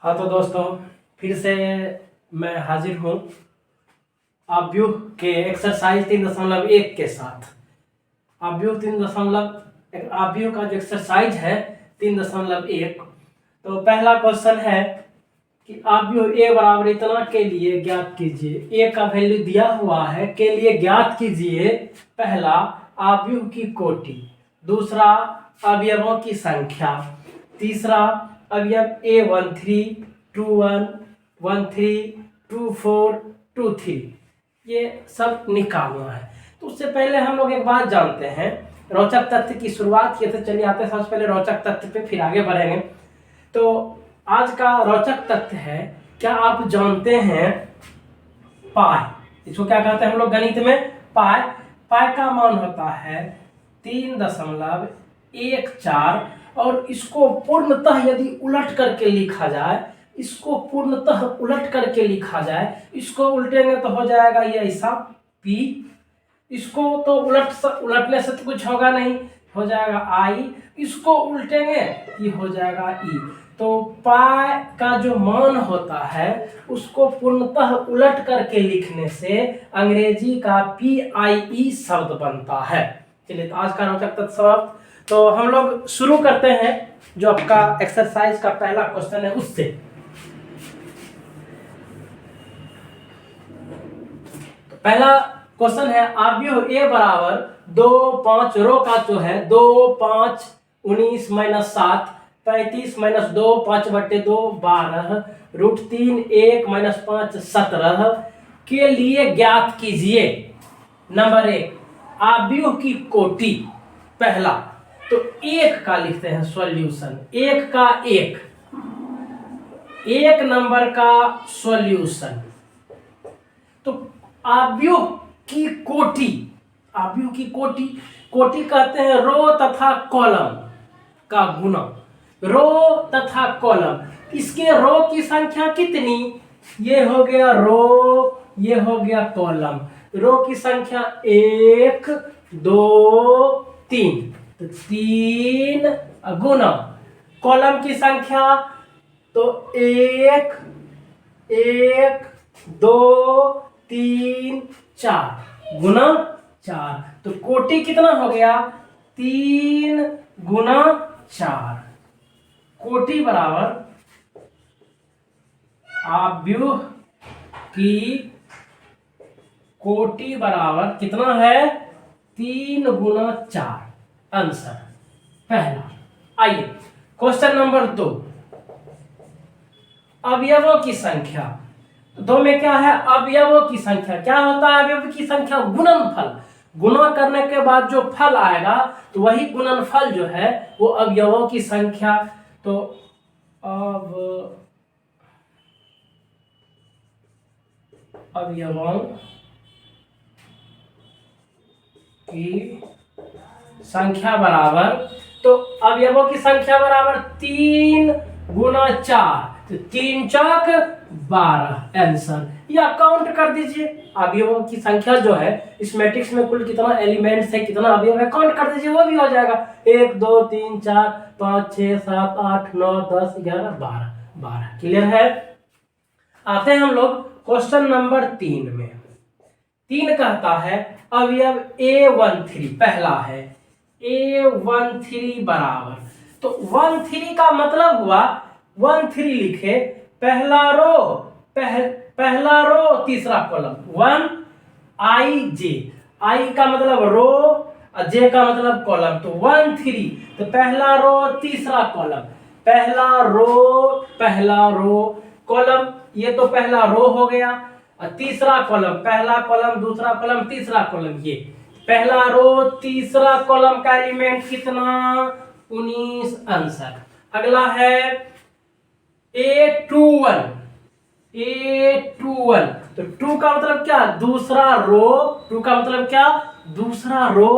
हाँ तो दोस्तों, फिर से मैं हाजिर हूँ आव्यूह के एक्सरसाइज 3.1 के साथ। आव्यूह का जो एक्सरसाइज है 3.1, तो पहला क्वेश्चन है कि आव्यूह ए बराबर इतना के लिए ज्ञात कीजिए। ए का वैल्यू दिया हुआ है, के लिए ज्ञात कीजिए पहला आव्यूह की कोटि, दूसरा अवयवों की संख्या, तीसरा अवयव A13, 21, 13, 24, 23, ये सब निकालना है। तो उससे पहले हम लोग एक बात जानते हैं, रोचक तथ्य की शुरुआत किए थे। चलिए आते हैं सबसे पहले रोचक तथ्य पे, फिर आगे बढ़ेंगे। तो आज का रोचक तथ्य है, क्या आप जानते हैं पाई, इसको क्या कहते हैं हम लोग गणित में? पाई। पाई का मान होता है 3.14, और इसको पूर्णतः यदि उलट करके लिखा जाए, इसको उल्टेंगे तो हो जाएगा ये ऐसा पी, इसको तो उलटने से तो कुछ होगा नहीं, हो जाएगा आई, इसको उल्टेंगे ये हो जाएगा ई। तो पाई का जो मान होता है उसको पूर्णतः उलट करके लिखने से अंग्रेजी का PIE शब्द बनता है। चलिए तो आज का रोचक तथ्य समाप्त। तो हम लोग शुरू करते हैं जो आपका एक्सरसाइज का पहला क्वेश्चन है उससे। तो पहला क्वेश्चन है, आव्यूह ए बराबर 2, 5, रो का जो है 2, 5, 19 - 7, 35 - 2, 5/2, 12, √3, 1 - 5, 17 के लिए ज्ञात कीजिए। नंबर 1, आव्यूह की कोटि। पहला तो एक का लिखते हैं सॉल्यूशन, एक नंबर का सॉल्यूशन। तो आव्यूह की कोटि कहते हैं रो तथा कॉलम का गुना। रो तथा कॉलम, इसके रो की संख्या कितनी? ये हो गया रो, ये हो गया कॉलम। रो की संख्या 1, 2, 3, तो 3 गुना कॉलम की संख्या तो 1, 2, 3, 4 गुना 4। तो कोटि कितना हो गया? 3 गुना 4। कोटि बराबर आव्यूह की कोटि बराबर कितना है? 3 गुना 4 आंसर पहला। आइए क्वेश्चन नंबर 2, अवयवों की संख्या। तो 2 में क्या है? अवयवों की संख्या। क्या होता है अवयव की संख्या? गुणनफल। गुणा करने के बाद जो फल आएगा तो वही गुणनफल जो है वो अवयवों की संख्या। तो अवयवों की संख्या बराबर, तो अवयवों की संख्या बराबर 3 गुना 4, तो 3 चौक 12 आंसर। या काउंट कर दीजिए अवयवों की संख्या जो है, इस मैट्रिक्स में कुल कितना एलिमेंट्स है, कितना अवयव है, काउंट कर दीजिए, वो भी हो जाएगा। 1, 2, 3, 4, 5, 6, 7, 8, 9, 10, 11, 12। क्लियर है? आते हैं हम लोग क्वेश्चन नंबर 3 में। 3 कहता है अवयव A13, पहला है A13 बराबर, तो 13 का मतलब हुआ 13 लिखे, पहला रो तीसरा कॉलम 1 IJ, I का मतलब रो और J का मतलब कॉलम, तो 13, तो पहला रो तीसरा कॉलम, पहला रो कॉलम, ये तो पहला रो हो गया, और तीसरा कॉलम, पहला कॉलम दूसरा कॉलम तीसरा कॉलम, ये पहला रो तीसरा कॉलम का एलिमेंट कितना? 19 आंसर। अगला है A21, तो 2 का मतलब क्या? दूसरा रो। 2 का मतलब क्या? दूसरा रो।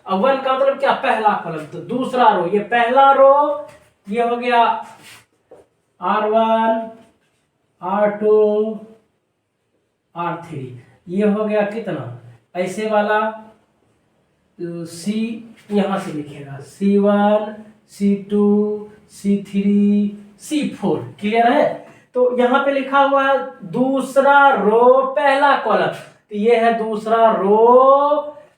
और 1 का मतलब क्या? पहला कॉलम, तो दूसरा रो, ये पहला रो, ये हो गया R1, R2, R3, ये हो गया कितना? ऐसे वाला C यहां से लिखेगा C1, C2, C3, C4। Clear है? तो यहाँ पे लिखा हुआ है दूसरा रो पहला कॉलम, तो ये है दूसरा रो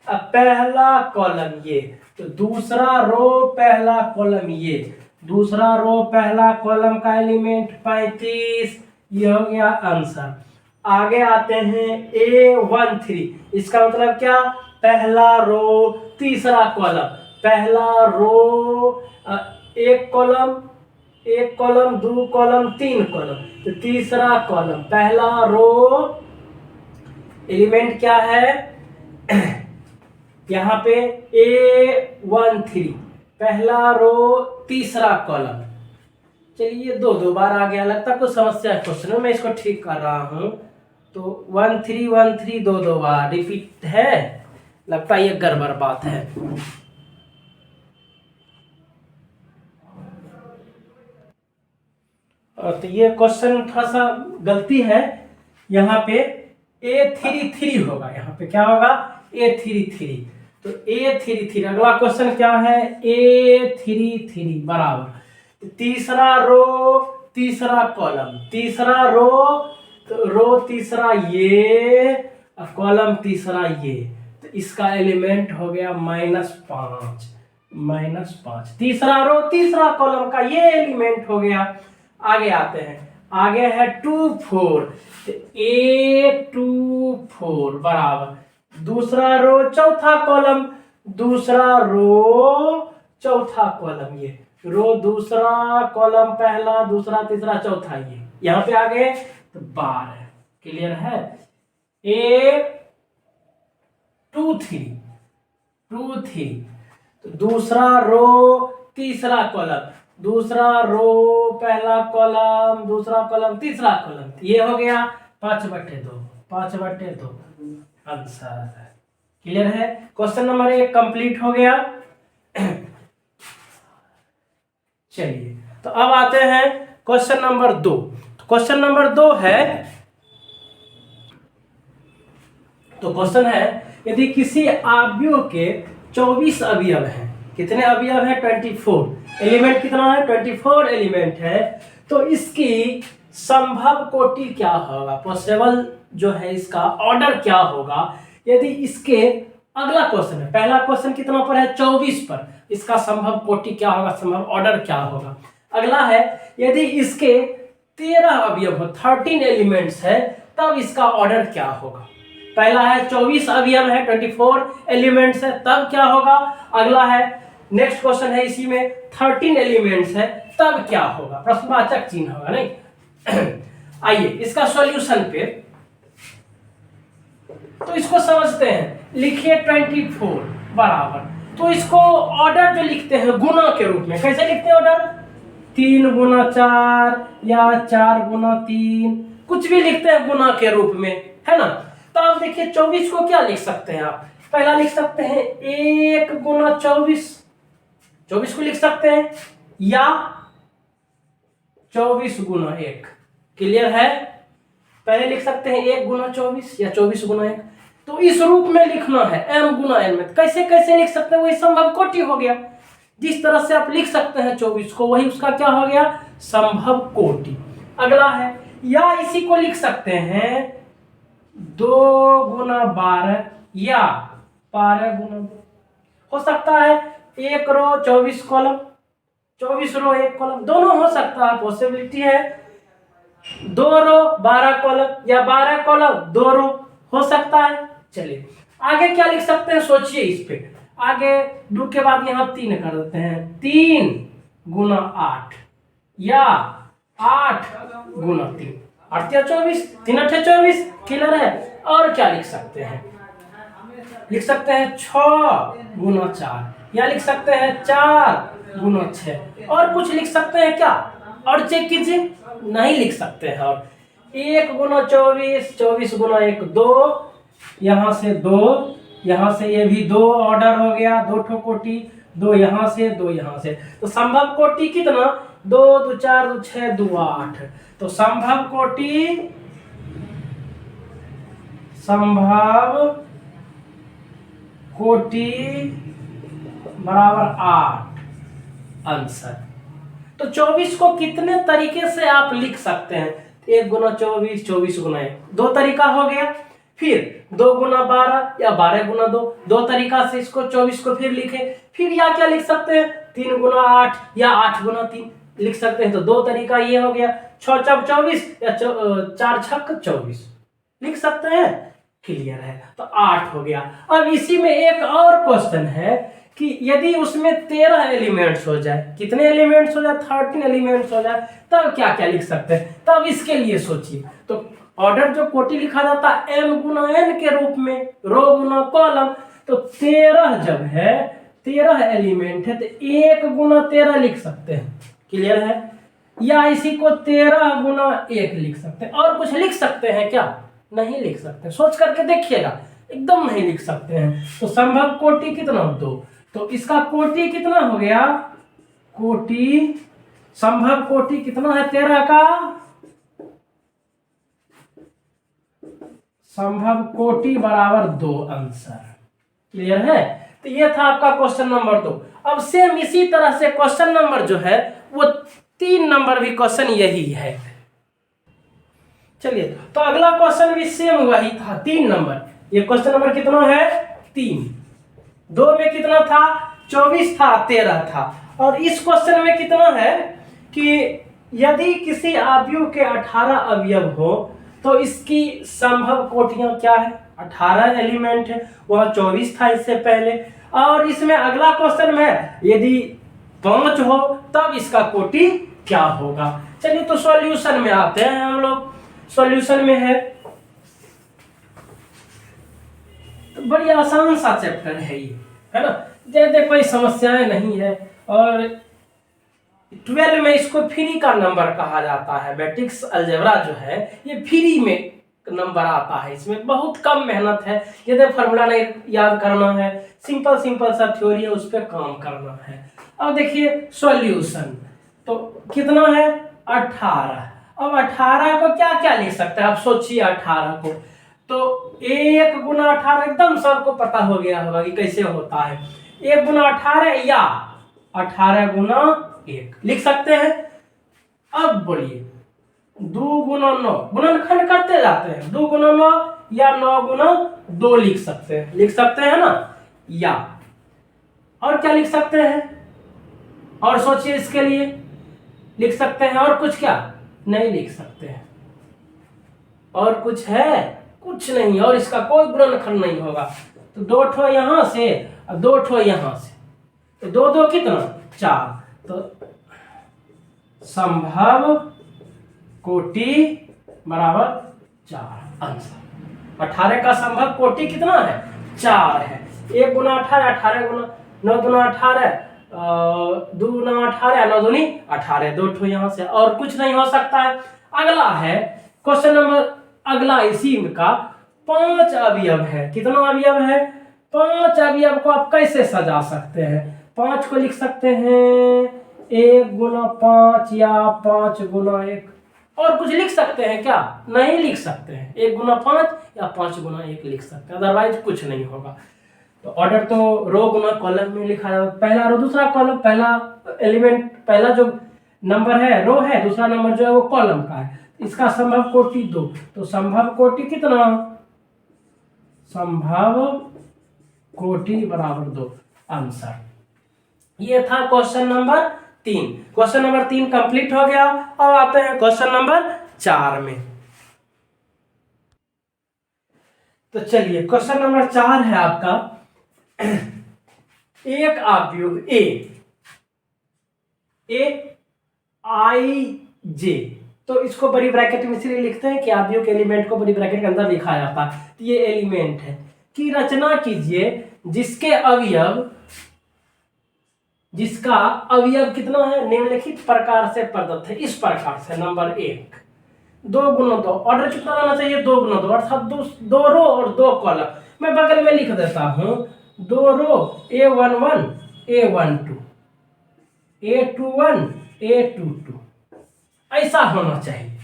पहला कॉलम, ये तो दूसरा रो पहला कॉलम, ये दूसरा रो पहला कॉलम का एलिमेंट 35, ये हो गया आंसर। आगे आते हैं A13, इसका मतलब क्या, पहला रो तीसरा कॉलम, पहला रो एक कॉलम दो कॉलम तीन कॉलम, तो तीसरा कॉलम पहला रो एलिमेंट क्या है यहाँ पे A13 पहला रो तीसरा कॉलम। चलिए दो बार आ गया, लगता है कुछ समस्या है क्वेश्चन में, मैं इसको ठीक कर रहा हूं। तो 1313 दो बार रिपीट है, लगता है ये गड़बड़ बात है। तो ये क्वेश्चन थोड़ा सा गलती है, यहाँ पे A33 होगा, यहाँ पे क्या होगा A33। तो A33 अगला क्वेश्चन क्या है, A33 बराबर तीसरा रो तीसरा कॉलम, तीसरा रो तो रो तीसरा ये कॉलम तीसरा ये, तो इसका एलिमेंट हो गया -5, तीसरा रो तीसरा कॉलम का ये एलिमेंट हो गया। आगे आते हैं, आगे है 24, तो A24 बराबर दूसरा रो चौथा कॉलम, दूसरा रो चौथा कॉलम, ये रो दूसरा कॉलम पहला दूसरा तीसरा चौथा, ये यहाँ पे आ गए तो 12, क्लियर है। A23 तो दूसरा रो तीसरा कॉलम, दूसरा रो पहला कॉलम दूसरा कॉलम तीसरा कॉलम, ये हो गया 5/2 आंसर, क्लियर है। क्वेश्चन नंबर 1 कंप्लीट हो गया। चलिए तो अब आते हैं क्वेश्चन नंबर 2। क्वेश्चन नंबर 2 है, तो क्वेश्चन है यदि किसी अवयव के 24 अवयव हैं, कितने अवयव है 24, एलिमेंट कितना है 24 एलिमेंट है, तो इसकी संभव कोटि क्या होगा, पॉसिबल जो है इसका ऑर्डर क्या होगा यदि इसके, अगला क्वेश्चन है, पहला क्वेश्चन कितना पर है 24 पर, इसका संभव कोटि क्या होगा, संभव ऑर्डर क्या होगा। अगला है यदि इसके 13 अवयव हो 13 एलिमेंट्स है, तब इसका ऑर्डर क्या होगा। पहला है 24 अवयव है 24 एलिमेंट्स है, तब क्या होगा। अगला है नेक्स्ट क्वेश्चन है इसी में 13 एलिमेंट्स है, तब क्या होगा, प्रश्नवाचक चिन्ह होगा नहीं। आइए इसका सॉल्यूशन पे, तो इसको समझते हैं, लिखिए 24 बराबर, तो इसको ऑर्डर जो लिखते हैं गुना के रूप में, कैसे लिखते हैं ऑर्डर, 3 गुना 4 या 4 गुना 3, कुछ भी लिखते हैं गुना के रूप में, है ना। तो आप देखिए 24 को क्या लिख सकते हैं आप, पहला लिख सकते हैं 1 गुना 24 को लिख सकते हैं, या 24 गुना 1, क्लियर है। पहले लिख सकते हैं 1 गुना 24 या 24 गुना 1, तो इस रूप में लिखना है m गुना n में, कैसे कैसे लिख सकते हैं, वही संभव कोटि हो गया। जिस तरह से आप लिख सकते हैं 24 को, वही उसका क्या हो गया, संभव कोटि। अगला है, या इसी को लिख सकते हैं 2 गुना 12 या 12 गुना 2, हो सकता है 1 रो 24 कॉलम, 24 रो 1 कॉलम, दोनों हो सकता है, पॉसिबिलिटी है। 2 रो 12 कॉलम या 12 कॉलम 2 रो, हो सकता है। चलिए आगे क्या लिख सकते हैं, सोचिए इस पे। आगे 2 के बाद यहाँ 3 कर देते हैं, 3 गुना 8 या 8 गुना 3, 8 या 24, 3 8 24, क्लियर है। और क्या लिख सकते हैं, लिख सकते हैं 6 गुना 4 या लिख सकते हैं 4 गुना 6, और कुछ लिख सकते हैं क्या, और चेक कीजिए, नहीं लिख सकते हैं। और 1 गुना 24, 24 गुना 1 2, यहाँ से 2, यहाँ से ये भी 2 ऑर्डर हो गया, 2 ठो कोटि, 2 यहाँ से 2 यहाँ से, तो संभव कोटि कितना, 2 2 4 2 6 2 8, तो संभव कोटि, संभव कोटि बराबर 8 आंसर। तो 24 को कितने तरीके से आप लिख सकते हैं? 1 गुना 24, 24 गुना 1, दो तरीका हो गया। फिर 2 गुना 12 या 12 गुना 2, दो तरीका से इसको 24 को फिर लिखे। फिर या क्या लिख सकते हैं? 3 गुना 8 या 8 गुना 3 लिख सकते हैं। तो दो तरीका ये हो गया, 6 चौक 24 या 4 छक्क 24 लिख सकते हैं। क्लियर है? तो 8 हो गया। अब इसी में एक और क्वेश्चन है कि यदि उसमें 13 एलिमेंट्स हो जाए, कितने एलिमेंट्स हो जाए? 13 एलिमेंट्स हो जाए, तब क्या क्या लिख सकते हैं? तब इसके लिए सोचिए। तो ऑर्डर जो कोटि लिखा जाता है m गुना n के रूप में, रो गुना कॉलम। तो 13 जब है, 13 एलिमेंट है, तो 1 गुना 13 लिख सकते हैं। क्लियर है? या इसी को 13 गुना 1 लिख सकते हैं। और कुछ लिख सकते हैं क्या? नहीं लिख सकते। सोच करके देखिएगा, एकदम नहीं लिख सकते हैं। तो संभव कोटि कितना? 2। तो इसका कोटि कितना हो गया? कोटि, संभव कोटि कितना है 13 का? संभव कोटि बराबर 2 आंसर। क्लियर है? तो ये था आपका क्वेश्चन नंबर 2। अब सेम इसी तरह से क्वेश्चन नंबर जो है वो 3 नंबर भी क्वेश्चन यही है। चलिए, तो अगला क्वेश्चन भी सेम वही था, 3 नंबर। ये क्वेश्चन नंबर कितना है? 3। 2 में कितना था? 24 था, 13 था। और इस क्वेश्चन में कितना है कि यदि किसी अवयव के 18 अवयव हो तो इसकी संभव कोटियां क्या है? 18 एलिमेंट है, वह 24 था इससे पहले। और इसमें अगला क्वेश्चन में यदि 5 हो तब इसका कोटि क्या होगा? चलिए, तो सॉल्यूशन में आते हैं हम लोग। सॉल्यूशन में है, तो बड़ी आसान सा चैप्टर है ये, है ना? जैसे कोई समस्याएं नहीं है। और 12 में इसको फ्री का नंबर कहा जाता है। मैट्रिक्स अलजेब्रा जो है ये फ्री में नंबर आता है। इसमें बहुत कम मेहनत है, यदि फॉर्मूला नहीं याद करना है, सिंपल सिंपल सा थ्योरी है, उस पर काम करना है। अब देखिए सॉल्यूशन, तो कितना है? 18। अब 18 को क्या क्या लिख सकते हैं? आप सोचिए 18 को, तो 1 गुना 18 एकदम सबको पता हो गया होगा कि कैसे होता है। 1 गुना 18 या 18 गुना 1 लिख सकते हैं। अब बोलिए 2 गुना 9, गुणनखंड करते जाते हैं। 2 गुना 9 या 9 गुना 2 लिख सकते हैं। लिख सकते हैं ना? या और क्या लिख सकते हैं? और सोचिए, इसके लिए लिख सकते हैं। और कुछ क्या? नहीं लिख सकते हैं। और कुछ है? कुछ नहीं। और इसका कोई गुणनखंड नहीं होगा। तो 2 ठो यहां से और 2 ठो यहां से, तो 2 2 कितना? 4। तो संभव कोटि बराबर 4 आंसर। 18 का संभव कोटि कितना है? 4 है। 1 गुना 18, 18 गुना 9 गुना 18, 2 गुना 18, 9 दूनी 18, 2 ठो यहां से। और कुछ नहीं हो सकता है। अगला है क्वेश्चन नंबर, अगला इसी का 5 अवयव है। कितना अवयव है? 5 अवयव को आप कैसे सजा सकते हैं? 5 को लिख सकते हैं 1 गुना 5 या 5 गुना 1। और कुछ लिख सकते हैं क्या? नहीं लिख सकते हैं। 1 गुना 5 या 5 गुना 1 लिख सकते हैं, अदरवाइज कुछ नहीं होगा। तो ऑर्डर तो रो गुना कॉलम में लिखा जाता है। पहला रो दूसरा कॉलम, पहला एलिमेंट, पहला जो नंबर है रो है, दूसरा नंबर जो है वो कॉलम का है। इसका संभव कोटि 2। तो संभव कोटि कितना? संभव कोटि बराबर 2 आंसर। ये था question number 3। Question number 3 complete हो गया। अब आते हैं क्वेश्चन नंबर 4 में। तो चलिए, क्वेश्चन नंबर 4 है आपका, एक अवयव ए आई जे। तो इसको बड़ी ब्रैकेट में इसलिए लिखते हैं कि अवयव के एलिमेंट को बड़ी ब्रैकेट के अंदर लिखा जाता है। तो ये एलिमेंट है कि रचना कीजिए जिसके अवयव, जिसका अवयव कितना है? निम्नलिखित प्रकार से प्रदत्त है। इस प्रकार से, नंबर 1 2 गुना 2, ऑर्डर कितना रहना चाहिए? 2 गुना 2, अर्थात 2 रो और 2 कॉलम। मैं बगल में लिख देता हूं 2 रो A11 A12 A21 A22, ऐसा होना चाहिए,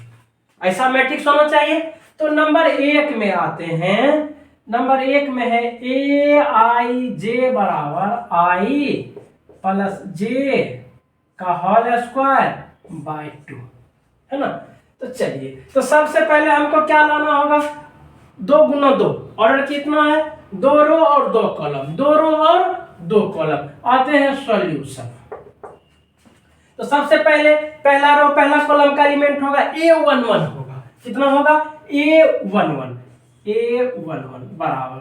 ऐसा मैट्रिक्स होना चाहिए। तो नंबर 1 में आते हैं। नंबर 1 में है ए आई जे बराबर आई प्लस जे का होल स्क्वायर बाय 2, है ना। तो चलिए, तो सबसे पहले हमको क्या लाना होगा, 2 गुना 2, ऑर्डर कितना है, 2 रो और 2 कॉलम, 2 रो और 2 कॉलम। आते हैं सॉल्यूशन। तो सबसे पहले पहला रो पहला कॉलम का एलिमेंट होगा A11 होगा, कितना होगा A11 बराबर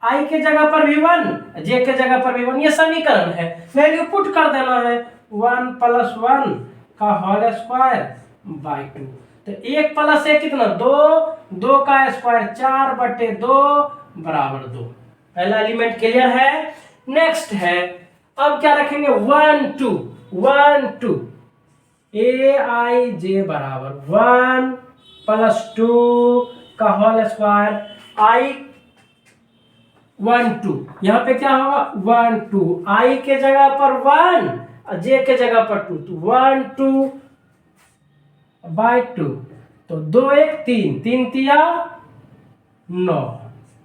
I के जगह पर भी 1, J के जगह पर भी 1, ये समीकरण है, वैल्यू पुट कर देना है 1 + 1 का होल स्क्वायर बाय 2। तो 1 + 1 कितना 2, 2 का स्क्वायर 4/2 बराबर 2। पहला एलिमेंट क्लियर है। नेक्स्ट है, अब क्या रखेंगे 1 2 1 2 Aij बराबर 1 + 2 का होल स्क्वायर I 1 2, यहाँ पे क्या होगा 1 2, I के जगह पर 1 और J के जगह पर 2, तो 1 2 बाय 2, तो 2 1 3 3 तिया 9,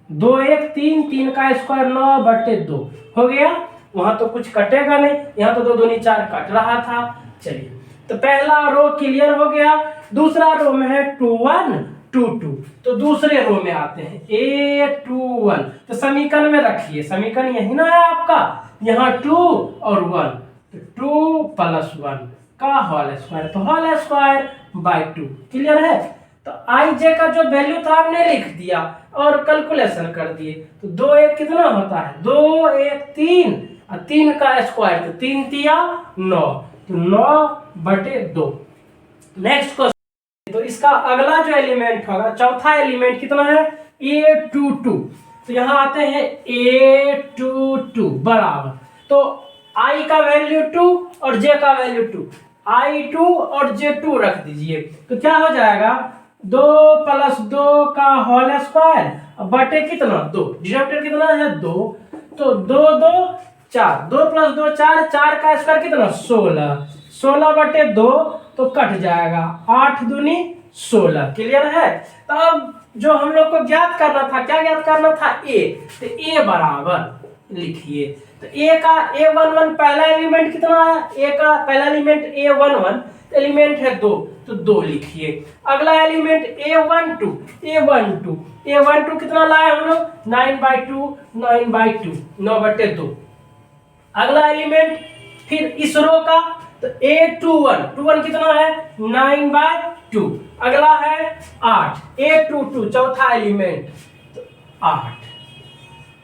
2 1 3 3 का स्क्वायर 9/2 हो गया। वहां तो कुछ कटेगा नहीं, यहाँ तो 2 दूनी 4 कट रहा था। चलिए, तो पहला रो क्लियर हो गया। दूसरा रो में है 2 1 2 2, तो दूसरे रो में आते हैं A21। तो समीकरण में रखिए, समीकरण यही ना है आपका, यहाँ 2 और 1, तो 2 + 1 का होल स्क्वायर, तो होल स्क्वायर बाय 2। क्लियर है। तो आई जे का जो वैल्यू था हमने लिख दिया और कैलकुलेशन कर दिए। तो 2 1 कितना होता है 2 1 3 और 3 का स्क्वायर, तो 3 तिया 9, तो 9/2। नेक्स्ट क्वेश्चन, तो इसका अगला जो एलिमेंट होगा, चौथा एलिमेंट कितना है A22। तो यहाँ आते हैं A22 बराबर, तो I का वैल्यू 2 और J का वैल्यू 2, I2 और J2 रख दीजिए। तो क्या हो जाएगा 2 + 2 का होल स्क्वायर बटे कितना 2, डिनोमिनेटर कितना है 2, तो 2 2 4, 2 + 2 4, 4 का स्क्वायर कितना 16, 16/2 तो कट जाएगा 8 दूनी 16। क्लियर है। तो अब जो हम लोग को ज्ञात करना था, क्या ज्ञात करना था A, तो A बराबर लिखिए। तो A का A11 पहला एलिमेंट कितना है, A का पहला एलिमेंट A11 एलिमेंट है 2, तो 2 लिखिए। अगला एलिमेंट A12 कितना लाए हम लोग 9/2 9/2 9/2। अगला एलिमेंट फिर इस रो का, तो A21 कितना है 9/2। अगला है 8 A22 चौथा एलिमेंट, तो 8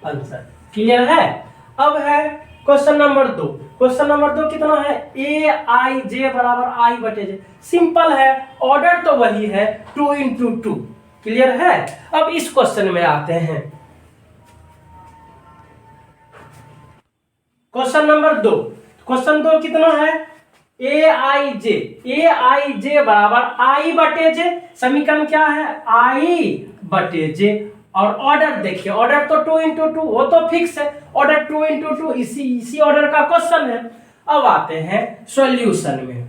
आंसर। क्लियर है। अब है क्वेश्चन नंबर 2। क्वेश्चन नंबर 2 कितना है Aij बराबर I/J। सिंपल है, ऑर्डर तो वही है 2 × 2। क्लियर है। अब इस क्वेश्चन में आते हैं। क्वेश्चन नंबर 2, क्वेश्चन 2 कितना है Aij बराबर I/J। समीकरण क्या है I/J। और ऑर्डर देखिए, ऑर्डर तो 2 × 2 वो तो फिक्स है, ऑर्डर 2 × 2 इसी ऑर्डर का क्वेश्चन है। अब आते हैं सॉल्यूशन में।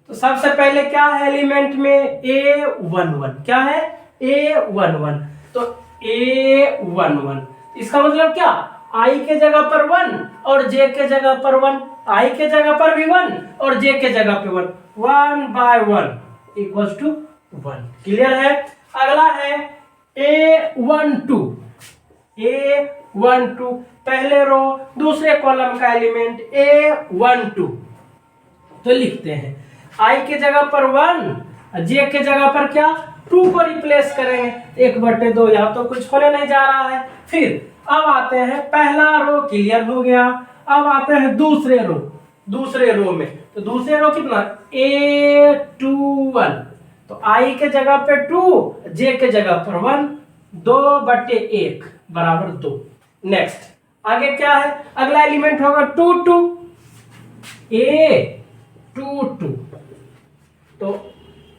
तो सबसे पहले क्या है एलिमेंट में A11, क्या है A11। तो A11 इसका मतलब क्या, I के जगह पर 1 और J के जगह पर 1, I के जगह पर भी 1 और J के जगह पे 1, 1/1 = 1। क्लियर है। अगला है A12 पहले रो दूसरे कॉलम का एलिमेंट A12। तो लिखते हैं I के जगह पर 1, J के जगह पर क्या 2 को रिप्लेस करेंगे 1/2, यहाँ तो कुछ होने नहीं जा रहा है। फिर अब आते हैं, पहला रो क्लियर हो गया। अब आते हैं दूसरे रो में। तो दूसरे रो कितना A21, तो I के जगह पे 2, J के जगह पर 1, 2/1 बराबर 2। नेक्स्ट आगे क्या है, अगला एलिमेंट होगा 2 2 A22। तो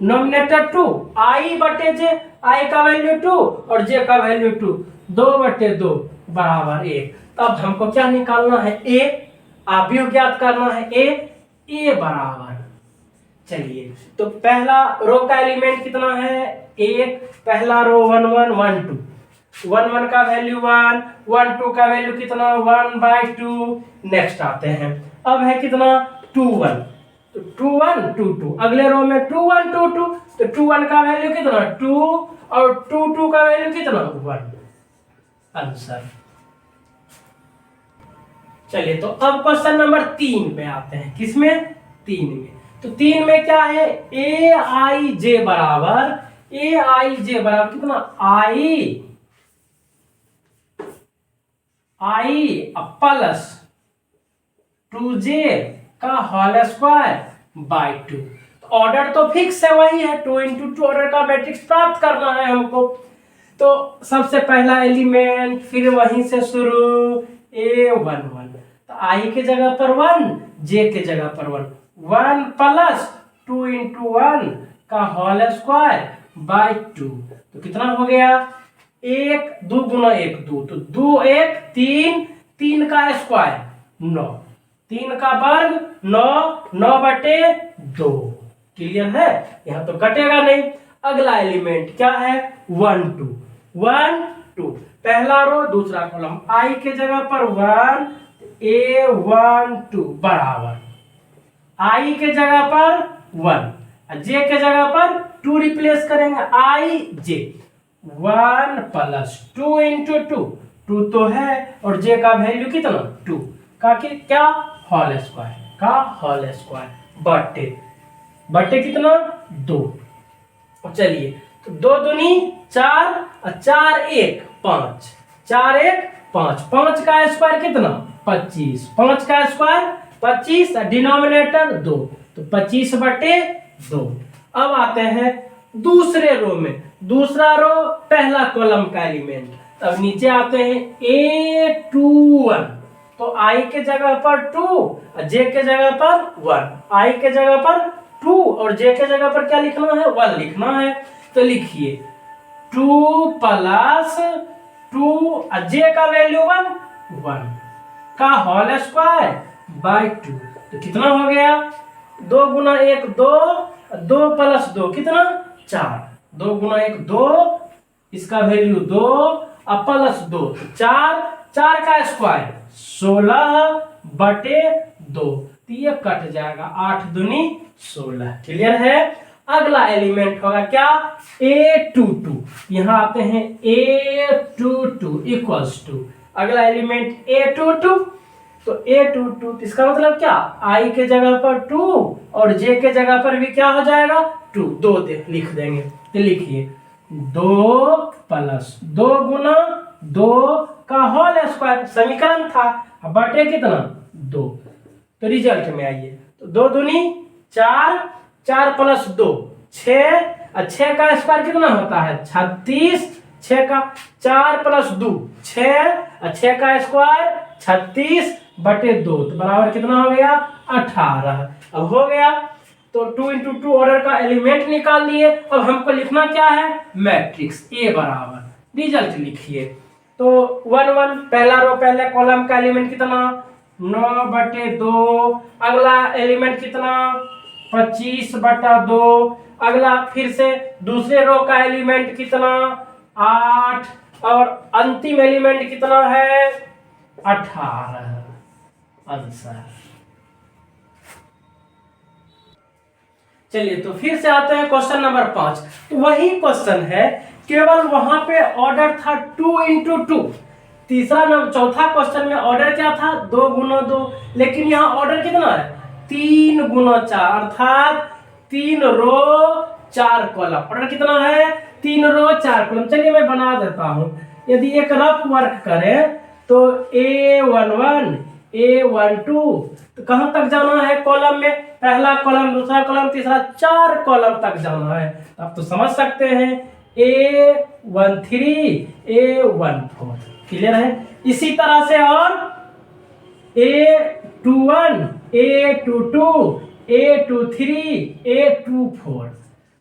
नॉमिनेटर 2 I/J, I का वैल्यू 2 और J का वैल्यू 2, 2/2 बराबर 1। तब हमको क्या निकालना है A, आप भी ज्ञात करना है A बराबर। चलिए, तो पहला रो का एलिमेंट कितना है 1, पहला रो 1 1 1 2, 1 1 का वैल्यू 1, 1 2 का वैल्यू कितना 1/2। नेक्स्ट आते हैं, अब है कितना 2 1, तो 2 1 2 2, अगले रो में 2 1 2 2, तो 2 1 का वैल्यू कितना 2 और 2 2 का वैल्यू कितना 1, आंसर। चलिए तो अब क्वेश्चन नंबर 3 पे आते हैं, किसमें 3 में। तो 3 में क्या है, ए आई जे बराबर कितना आई प्लस 2j का होल स्क्वायर बाय 2। ऑर्डर तो फिक्स है, वही है 2 × 2 ऑर्डर का मैट्रिक्स प्राप्त करना है हमको। तो सबसे पहला एलिमेंट, फिर वहीं से शुरू A11, तो आई के जगह पर 1, जे के जगह पर 1 प्लस 2 × 1 का होल स्क्वायर बाय 2, तो कितना हो गया 1 2 गुना 1 2, तो 2 1 3, 3 का स्क्वायर 9, 3 का वर्ग 9, 9/2। क्लियर है, यहां तो कटेगा नहीं। अगला एलिमेंट क्या है 1 2 1 2, पहला रो दूसरा कॉलम, आई के जगह पर 1, A12 बराबर आई के जगह पर 1, जे के जगह पर 2 रिप्लेस करेंगे, आई जे 1 प्लस 2 × 2, 2 तो है और जे का वैल्यू कितना 2 का क्या होल स्क्वायर बटे कितना 2। चलिए तो 2 दूनी 4 और 4 1 5, 4 1 5, 5 का स्क्वायर कितना 25, 5 का स्क्वायर 25, डिनोमिनेटर 2, तो 25/2। अब आते हैं दूसरे रो में, दूसरा रो पहला कॉलम का एलिमेंट, अब नीचे आते हैं A21, तो आई के जगह पर 2 और जे के जगह पर 1, आई के जगह पर 2 और जे के जगह पर क्या लिखना है 1 लिखना है। तो लिखिए 2 प्लस 2 और जे का वैल्यू 1 का होल स्क्वायर बाय 2, तो कितना हो गया 2 गुना 1 2, 2 प्लस 2 कितना 4, 2 गुना 1 2, इसका वैल्यू 2 और प्लस 2 4, 4 का स्क्वायर 16/2, तो ये कट जाएगा 8 दूनी 16। क्लियर है। अगला एलिमेंट होगा क्या A22, यहां आते हैं A22 इक्वल्स टू अगला एलिमेंट A22, तो A22 इसका मतलब क्या आई के जगह पर 2 और जे के जगह पर भी क्या हो जाएगा 2, 2 लिख देंगे। तो लिखिए 2 प्लस 2 गुना 2 का होल स्क्वायर, समीकरण था, बटे कितना 2, तो रिजल्ट में आइए तो 2 दूनी 4, 4 प्लस 2 6, और 6 का स्क्वायर कितना होता है 36, 6 का 4 प्लस 2 6 और 6 का स्क्वायर 36/2, तो बराबर कितना हो गया 18। अब हो गया तो 2 × 2 ऑर्डर का एलिमेंट निकाल लिए। अब हमको लिखना क्या है मैट्रिक्स A बराबर, रिजल्ट लिखिए तो 1 1, पहला रो पहले कॉलम का एलिमेंट कितना 9/2, अगला एलिमेंट कितना 25/2, अगला फिर से दूसरे रो का एलिमेंट कितना 8 और अंतिम एलिमेंट कितना है 18, आंसर। चलिए तो फिर से आते हैं क्वेश्चन नंबर 5, तो वही क्वेश्चन है, केवल वहां पे ऑर्डर था 2 × 2, तीसरा नंबर चौथा क्वेश्चन में ऑर्डर क्या था 2 गुना 2, लेकिन यहाँ ऑर्डर कितना है 3 गुना 4, अर्थात 3 रो 4 कॉलम। ऑर्डर कितना है 3 रो 4 कॉलम। चलिए मैं बना देता हूं, यदि एक रफ वर्क करें तो A11 A12, तो कहां तक जाना है कॉलम में, पहला कॉलम दूसरा कॉलम तीसरा 4 कॉलम तक जाना है। आप तो समझ सकते हैं A13 A14, क्लियर है। इसी तरह से और A21 A22 A23 A24,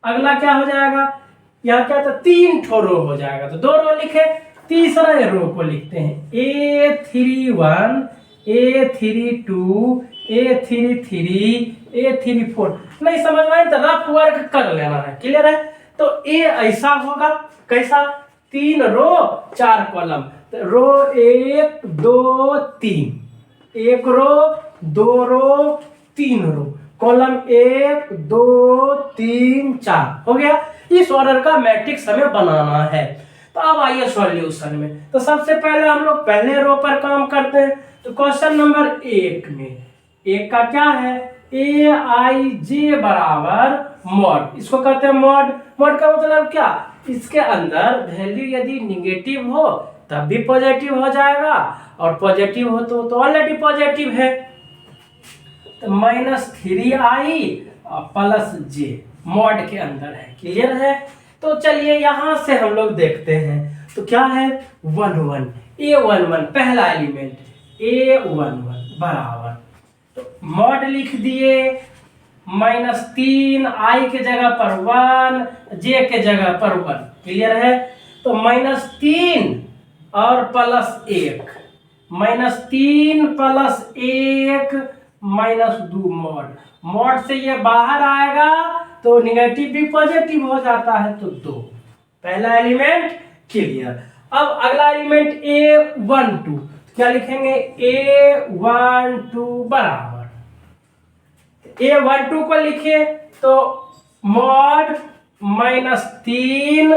अगला क्या हो जाएगा यहाँ क्या था 3 ठो रो हो जाएगा, तो 2 रो लिखे, तीसरा रो को लिखते हैं A31 A32 A33 A34। नहीं समझ में आए तो रफ वर्क कर लेना है, क्लियर है। तो ए ऐसा होगा कैसा 3 रो 4 कॉलम, तो रो 1 2 3, एक रो 2 रो 3 रो, कॉलम 1 2 3 4 हो गया। इस ऑर्डर का मैट्रिक्स हमें बनाना है। तो अब आइए सॉल्यूशन में। तो सबसे पहले हम लोग पहले रो पर काम करते हैं। तो क्वेश्चन नंबर 1 में एक का क्या है, ए आई जे बराबर मॉड, इसको कहते हैं मॉड। मॉड का मतलब क्या, इसके अंदर वैल्यू यदि निगेटिव हो तब भी पॉजिटिव हो जाएगा, और पॉजिटिव हो तो ऑलरेडी पॉजिटिव है। तो -3i प्लस जे मॉड के अंदर है। क्लियर है। तो चलिए यहां से हम लोग देखते हैं। तो क्या है 11 a11 पहला एलिमेंट a11 बराबर, तो मॉड लिख दिए -3 i के जगह पर 1 j के जगह पर 1। क्लियर है। तो -3 और +1, -3 + 1 -2 मॉड। मॉड से ये बाहर आएगा तो निगेटिव भी पॉजिटिव हो जाता है, तो 2 पहला एलिमेंट। क्लियर। अब अगला एलिमेंट a12, क्या लिखेंगे a12 बराबर, a12 को लिखे तो मॉड -3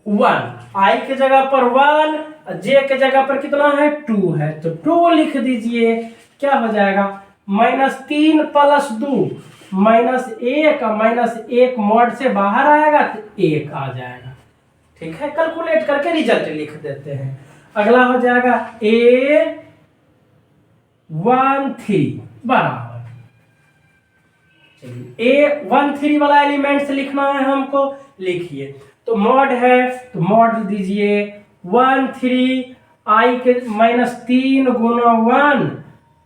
1 i के जगह पर 1 j के जगह पर कितना है 2 है, तो 2 लिख दीजिए। क्या हो जाएगा -3 + 2 -1 -1 मॉड से बाहर आएगा तो 1 आ जाएगा। ठीक है, कैलकुलेट करके रिजल्ट लिख देते हैं। अगला हो जाएगा a13 बराबर, चलिए a13 वाला एलिमेंट से लिखना है हमको। लिखिए तो मॉड है तो मॉड दीजिए 13 i के -3 गुना 1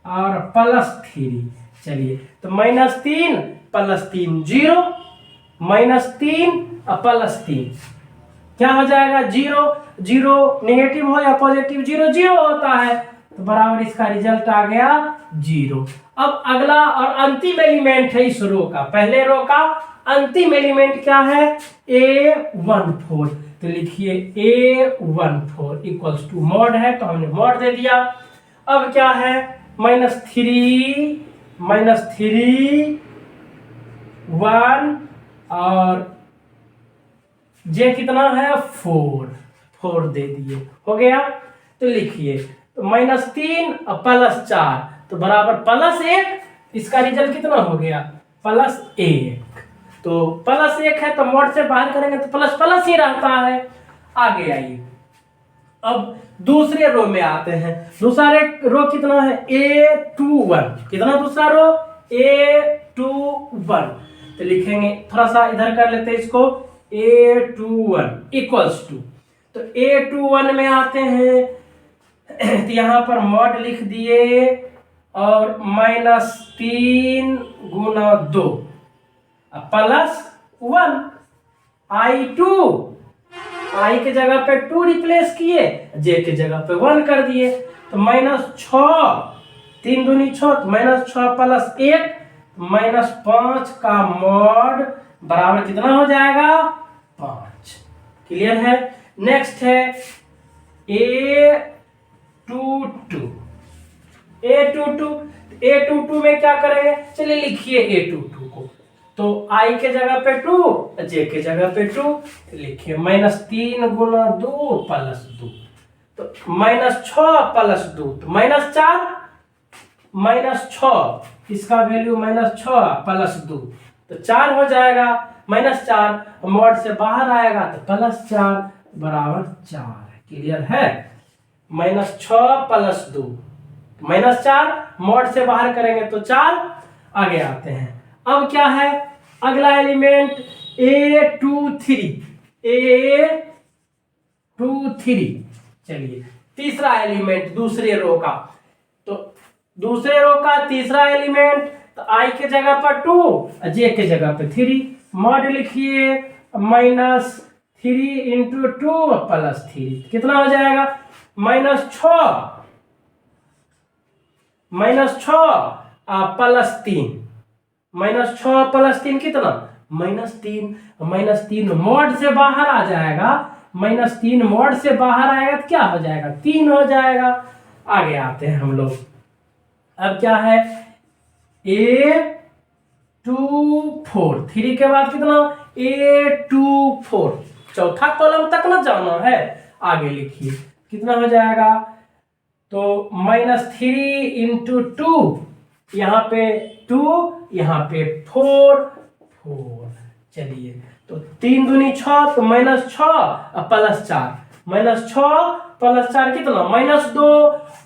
और +3। चलिए तो -3 + 3 0, -3 और +3 क्या हो जाएगा 0। 0 नेगेटिव हो या पॉजिटिव, 0 0 होता है, तो बराबर इसका रिजल्ट आ गया 0। अब अगला और अंतिम एलिमेंट है इस रो का, पहले रो का अंतिम एलिमेंट क्या है a14। तो लिखिए a14 इक्वल्स टू मॉड है तो हमने मॉड दे दिया। अब क्या है -3 1 और जे कितना है 4 दे दिए, हो गया। तो लिखिए तो -3 और +4 तो बराबर +1, इसका रिजल्ट कितना हो गया +1। तो +1 है तो मॉड से बाहर करेंगे तो प्लस प्लस ही रहता है। आगे आइए, अब दूसरे रो में आते हैं। दूसरा रो कितना है a21, कितना दूसरा रो a21। तो लिखेंगे थोड़ा सा इधर कर लेते हैं इसको, a21 इक्वल्स टू, तो a21 में आते हैं तो यहाँ पर मॉड लिख दिए और -3 गुना 2 +1 i2, i के जगह पे 2 रिप्लेस किए, j के जगह पे 1 कर दिए, तो -6 3 दूनी 6, तो -6 + 1 -5 का मॉड बराबर कितना हो जाएगा 5। क्लियर है। नेक्स्ट है a22 में क्या करेंगे, चलिए लिखिए a22 को। तो i के जगह पे 2 j के जगह पे 2, लिखिए -3 गुना 2 + 2, तो -6 + 2 तो -4 इसका वैल्यू -6 + 2 तो 4 हो जाएगा। -4 मॉड से बाहर आएगा तो +4 बराबर 4। क्लियर है। -6 + 2 -4 मॉड से बाहर करेंगे तो 4। आगे आते हैं। अब क्या है अगला एलिमेंट a23। चलिए तीसरा एलिमेंट दूसरे रो का, तो दूसरे रो का तीसरा एलिमेंट, तो i के जगह पर 2 j के जगह पर 3, मॉड लिखिए -3 × 2 + 3 कितना हो जाएगा -6 + 3, -6 + 3 कितना -3 मॉड से बाहर आ जाएगा, -3 मॉड से बाहर आएगा तो क्या हो जाएगा 3 हो जाएगा। आगे आते हैं हम लोग, अब क्या है, A24, 3 के बाद कितना, A24, चौथा कॉलम तक ना जाना है, आगे लिखिए कितना हो जाएगा, तो -3 इंटू 2, यहाँ पे 2, यहाँ पे 4, चलिए तो 3 दूनी 6, तो -6 और +4, -6 +4 कितना,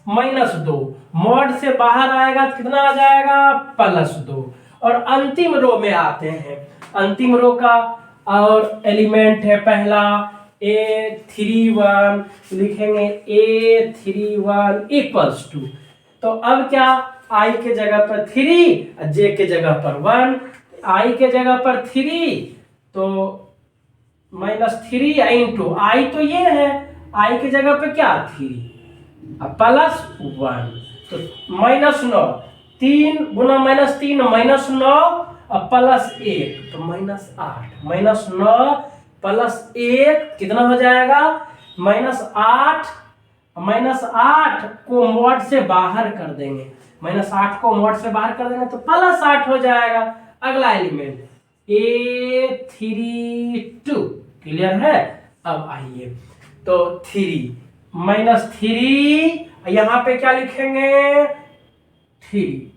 -2, मॉड से बाहर आएगा तो कितना आ जाएगा, +2। और अंतिम रो में आते हैं, अंतिम रो का और एलिमेंट है पहला A31, लिखेंगे A31 इक्वल्स टू, तो अब क्या, I के जगह पर 3, J के जगह पर 1, I के जगह पर 3, तो -3 इंटू I तो ये है, I के जगह पे क्या 3 +1, तो -9, 3 गुना -3 -9 और +1, तो -8, -9 +1 कितना हो जाएगा, -8, -8 को मॉड से बाहर कर देंगे, -8 को मॉड से बाहर कर देंगे तो +8 हो जाएगा। अगला एलिमेंट A32, क्लियर है। अब आइए तो 3 -3, यहां पे क्या लिखेंगे, 3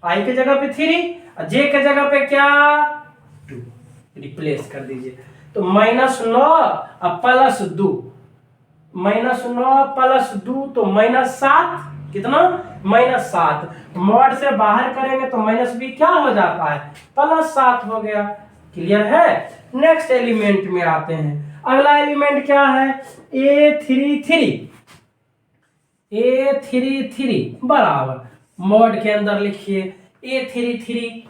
I के जगह पे 3, J के जगह पे क्या 2, रिप्लेस कर दीजिए, तो -9 और +2, -9 +2 तो -7, कितना, -7, मॉड से बाहर करेंगे तो -b क्या हो जाता है, +7 हो गया, क्लियर है। नेक्स्ट एलिमेंट में आते हैं, अगला एलिमेंट क्या है, A33 बराबर, मॉड के अंदर लिखिए A33,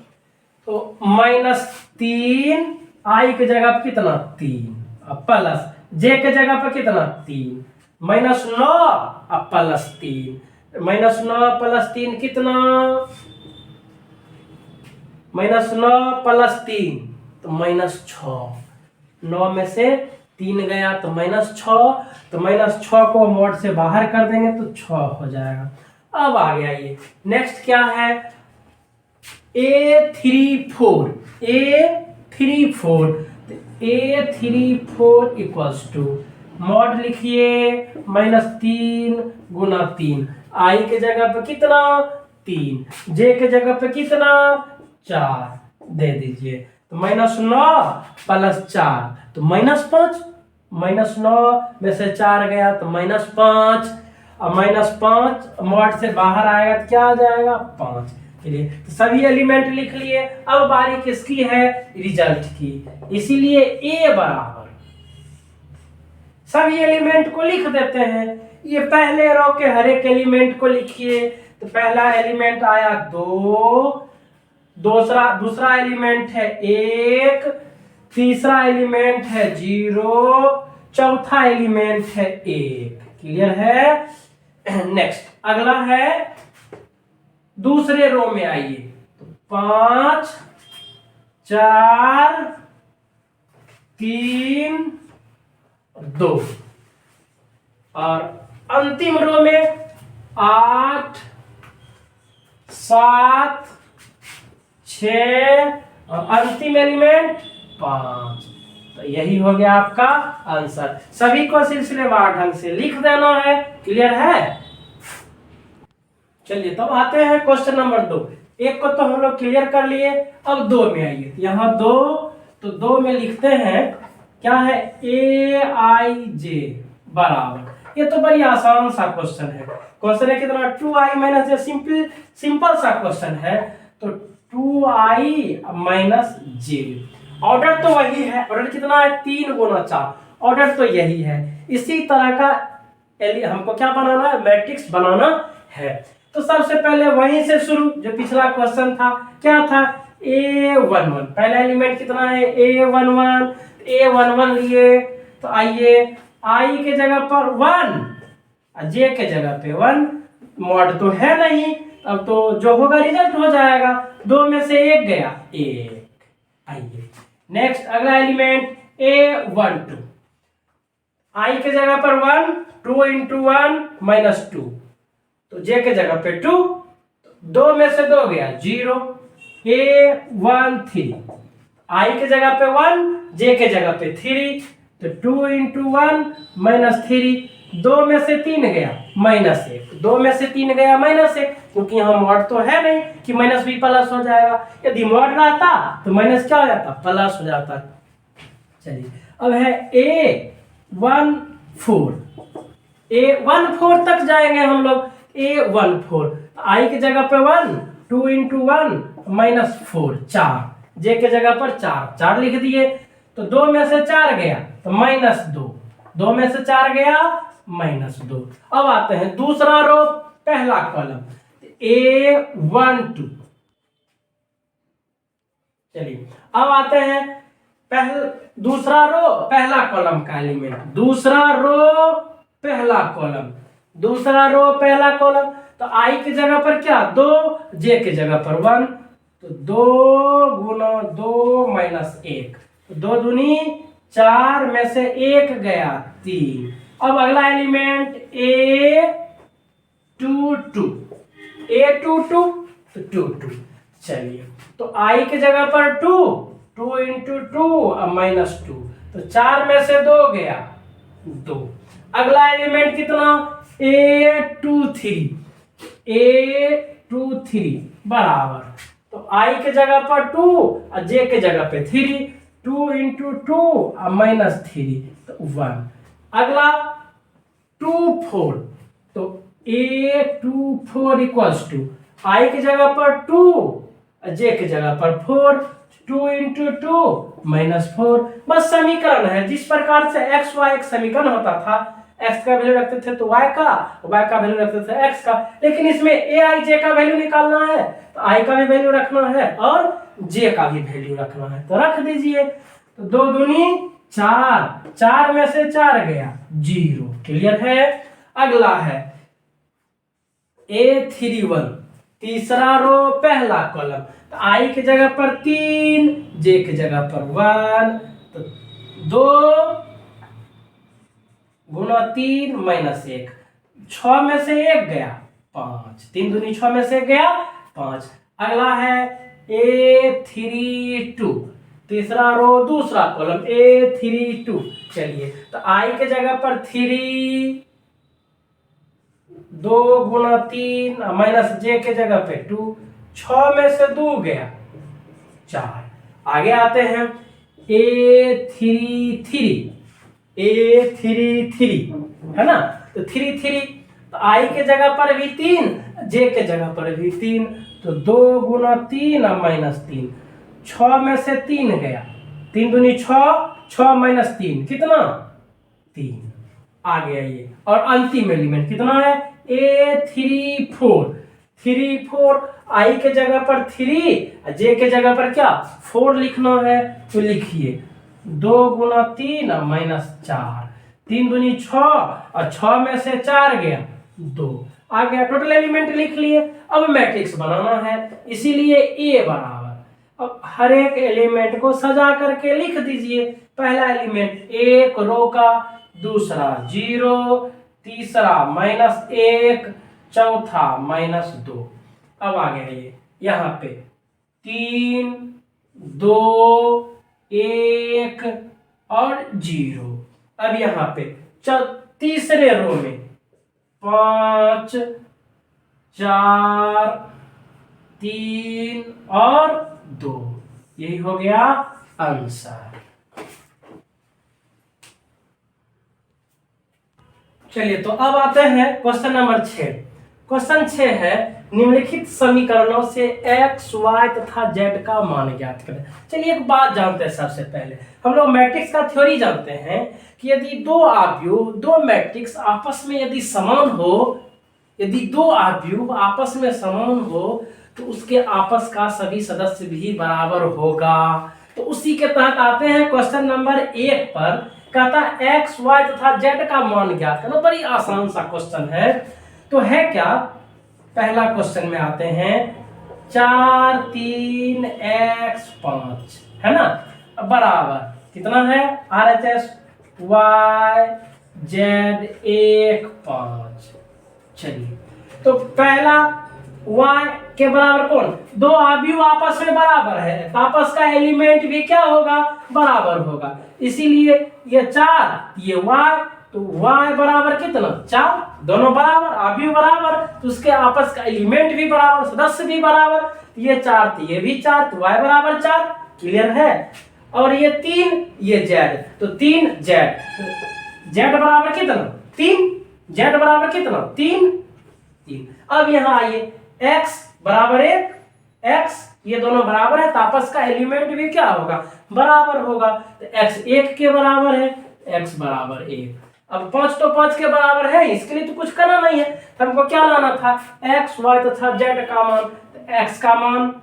तो -3, I के जगह पे कितना 3, प्लस J के जगह पे कितना 3, -9 और +3, -9 +3 कितना, -9 +3 तो -6, 9 में से 3 गया तो -6, तो -6 को मॉड से बाहर कर देंगे तो 6 हो जाएगा। अब आ गया ये नेक्स्ट क्या है, A34, A34 equals to, mod लिखिए -3 गुना 3, I के जगह पे कितना 3, J के जगह पे कितना 4 दे दीजिए, तो -9 +4 तो -5, -9 में से 4 गया तो -5, और -5 मॉड से बाहर आएगा तो क्या आ जाएगा 5, चलिए तो सभी एलिमेंट लिख लिए। अब बारी किसकी है, रिजल्ट की, इसीलिए A बराबर सभी एलिमेंट को लिख देते हैं। ये पहले रो के हर एक एलिमेंट को लिखिए, तो पहला एलिमेंट आया 2, दूसरा एलिमेंट है 1, तीसरा एलिमेंट है 0, चौथा एलिमेंट है 1, क्लियर है। नेक्स्ट अगला है दूसरे रो में आइए, तो 5, 4, 3, 2, और अंतिम रो में 8, 7, 6 और अंतिम एलिमेंट 5, तो यही हो गया आपका आंसर। सभी को सिलसिलेवार ढंग से लिख देना है, क्लियर है। चलिए तब आते हैं क्वेश्चन नंबर 2। एक को तो हम लोग क्लियर कर लिए, अब 2 में आइए, यहाँ 2, तो 2 में लिखते हैं क्या है, AIJ बराबर, ये तो बड़ी आसान सा क्वेश्चन है। क्वेश्चन है कितना 2i माइनस जे, सिंपल सा क्वेश्चन है, तो 2i माइनस जे, ऑर्डर तो वही है, ऑर्डर कितना है 3 गुना 4, ऑर्डर तो यही है। इसी तरह का हमको क्या बनाना है, मैट्रिक्स बनाना है। तो सबसे पहले वहीं से शुरू, जो पिछला क्वेश्चन था क्या था, A11, पहला एलिमेंट कितना है A11, A11 लिए, तो आइए I के जगह पर 1, J के जगह पे 1, मॉड तो है नहीं, अब तो जो होगा रिजल्ट हो जाएगा, 2 में से 1 गया 1। आइए नेक्स्ट अगला एलिमेंट A12, I के जगह पर 1, 2 इंटू 1 -2, तो जे के जगह पे 2, 2 में से 2 गया 0, A13, I के जगह पे 1, J के जगह पे 3, तो 2 into 1 माइनस 3, 2 में से 3 गया -1, 2 में से 3 गया -1, क्योंकि यहाँ मॉड तो है नहीं कि माइनस भी प्लस हो जाएगा। यदि मॉड रहता तो माइनस क्या हो जाता, प्लस हो जाता। चलिए अब है A14, A14 तक जाएंगे हम लोग। A14, I की जगह पे 1, 2 into 1 -4, 4, J के जगह पर 4, 4 लिख दिए। तो 2 में से 4 गया तो -2, 2 में से 4 गया -2। अब आते हैं दूसरा रो पहला कॉलम A12। चलिए अब आते हैं दूसरा रो पहला कॉलम का एलिमेंट, दूसरा रो पहला कॉलम, दूसरा रो पहला कॉलम। तो I की जगह पर क्या 2, J की जगह पर 1, तो 2 गुना 2 माइनस 1, 2 दूनी 4 में से 1 गया 3। अब अगला एलिमेंट A22, A22 तो 22। चलिए तो I की जगह पर 2, 2 into 2 -2, तो 4 में से 2 गया 2। अगला एलिमेंट कितना A23, A23 बराबर, तो I के जगह पर 2 और J के जगह पे 3, 2 into 2 -3 तो 1। अगला 24, तो A24 इक्वल्स टू I की जगह पर 2 और J की जगह पर 4, 2 into 2 -4। बस समीकरण है, जिस प्रकार से x y एक समीकरण होता था, x का वैल्यू रखते थे तो y का वैल्यू रखते थे x का, लेकिन इसमें aij का वैल्यू निकालना है तो i का भी वैल्यू रखना है और j का भी वैल्यू रखना है, तो रख दीजिए। तो 2 दूनी 4, 4 में से 4 गया 0। क्लियर है। अगला है A31, तीसरा रो पहला कॉलम, तो I की जगह पर 3, J की जगह पर 1, तो 2 गुना 3 -1, 6 में से 1 गया 5, 3 दूनी 6 में से गया 5। अगला है A32, तीसरा रो दूसरा कॉलम A32। चलिए तो I के जगह पर 3, 2 गुना 3 माइनस J के जगह पे 2, 6 में से 2 गया 4। आगे आते हैं A33 है ना, तो 33, तो I के जगह पर भी 3, J के जगह पर भी 3, तो 2 गुना 3 -3, 6 में से 3 गया, 3 दूनी 6, 6 - 3 कितना 3। आ गया ये। और अंतिम एलिमेंट कितना है A34, 34, I के जगह पर 3, J के जगह पर क्या 4 लिखना है, तो लिखिए 2 गुना 3 -4, 3 दूनी 6 और 6 में से 4 गया 2। आ गया, टोटल एलिमेंट लिख लिए। अब मैट्रिक्स बनाना है, इसीलिए A बराबर, अब हर एक एलिमेंट को सजा करके लिख दीजिए। पहला एलिमेंट 1 रो का, दूसरा 0, तीसरा -1, चौथा -2। अब आ गया ये यहाँ पे 3, 2, 1 और 0। अब यहाँ पे तीसरे रो में 5, 4, 3 और 2, यही हो गया आंसर। चलिए तो अब आते हैं क्वेश्चन नंबर 6। क्वेश्चन 6 है, निम्नलिखित समीकरणों से x, y तथा z का मान ज्ञात करें। चलिए एक बात जानते हैं, सबसे पहले हम लोग मैट्रिक्स का थ्योरी जानते हैं कि यदि दो आव्यूह, दो मैट्रिक्स आपस में यदि समान हो, यदि दो आव्यूह आपस में समान हो तो उसके आपस का सभी सदस्य भी बराबर होगा। तो उसी के तहत आते हैं क्वेश्चन नंबर 1 पर। कहता है x, y तथा z का मान ज्ञात करना। बड़ी आसान सा क्वेश्चन है। तो है क्या, पहला क्वेश्चन में आते हैं 4, 3, x 5 है ना, बराबर कितना है RHS y z 1 5। चलिए तो पहला y के बराबर कौन, दो अवयव आपस में बराबर है तो आपस का एलिमेंट भी क्या होगा, बराबर होगा। इसीलिए ये 4 ये y, तो y बराबर कितना 4, दोनों बराबर अवयव बराबर, तो उसके आपस का एलिमेंट भी बराबर, सदस्य भी बराबर। ये 4 तो ये भी 4, तो y बराबर 4। क्लियर है। और ये 3 ये z, तो 3 z बराबर कितना 3, z बराबर कितना 3। अब यहाँ आइए x बराबर 1, x ये दोनों बराबर है तो आपस का एलिमेंट भी क्या होगा, बराबर होगा। तो x 1 के बराबर है, x बराबर 1। अब 5 तो 5 के बराबर है, इसके लिए तो कुछ करना नहीं है, तो हमको क्या लाना था, x y तथा z का मान। तो x का मान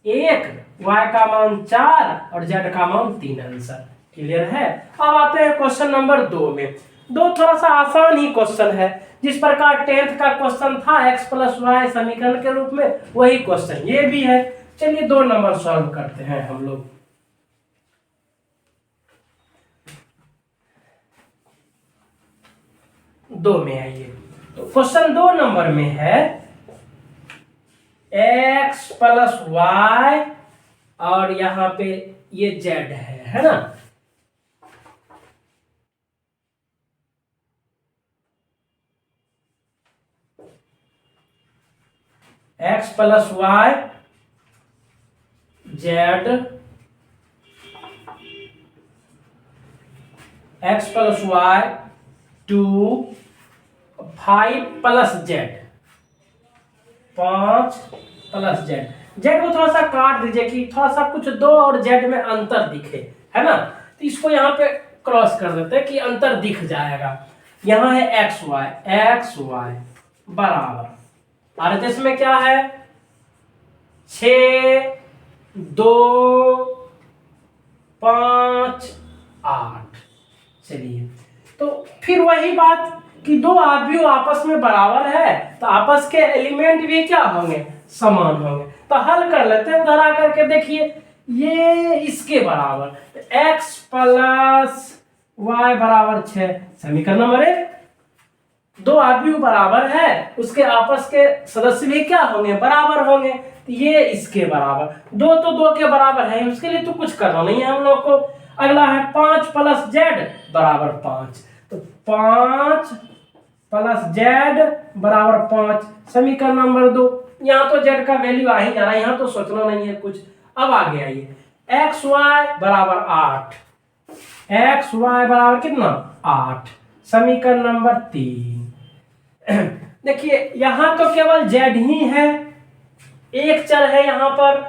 1, y का मान 4 और z का मान 3 आंसर। क्लियर है। अब आते हैं क्वेश्चन नंबर 2 में। दो थोड़ा सा आसान ही क्वेश्चन है, जिस प्रकार 10th का क्वेश्चन था x प्लस वाई समीकरण के रूप में, वही क्वेश्चन ये भी है। चलिए 2 नंबर सॉल्व करते हैं हम लोग। दो में आइए, तो क्वेश्चन 2 नंबर में है x प्लस वाई और यहाँ पे ये z है ना। x plus Y z, x plus Y 2 5 plus z 5 plus z। z को थोड़ा सा काट दीजिए कि थोड़ा सा कुछ 2 और z में अंतर दिखे, है ना। तो इसको यहाँ पे क्रॉस कर देते हैं कि अंतर दिख जाएगा। यहाँ है x y बराबर, और इसमें क्या है 6 2 5 8। चलिए, तो फिर वही बात कि दो अवयव आपस में बराबर है तो आपस के एलिमेंट भी क्या होंगे, समान होंगे। तो हल कर लेते हैं, उधर आकर के देखिए ये इसके बराबर, तो x प्लस वाई बराबर 6, समीकरण नंबर 1। दो अवयव बराबर है, उसके आपस के सदस्य भी क्या होंगे, बराबर होंगे। तो ये इसके बराबर, दो तो दो के बराबर है, उसके लिए तो कुछ करना नहीं है हम लोग को। अगला है 5 प्लस z बराबर 5, तो 5 प्लस z बराबर 5, समीकरण नंबर 2। यहाँ तो z का वैल्यू आ ही जा रहा है, यहाँ तो सोचना नहीं है कुछ। अब आगे आइए, एक्स वाई बराबर 8, एक्स वाई बराबर कितना 8, समीकरण नंबर 3। देखिए यहाँ तो केवल z ही है, एक चर है यहाँ पर,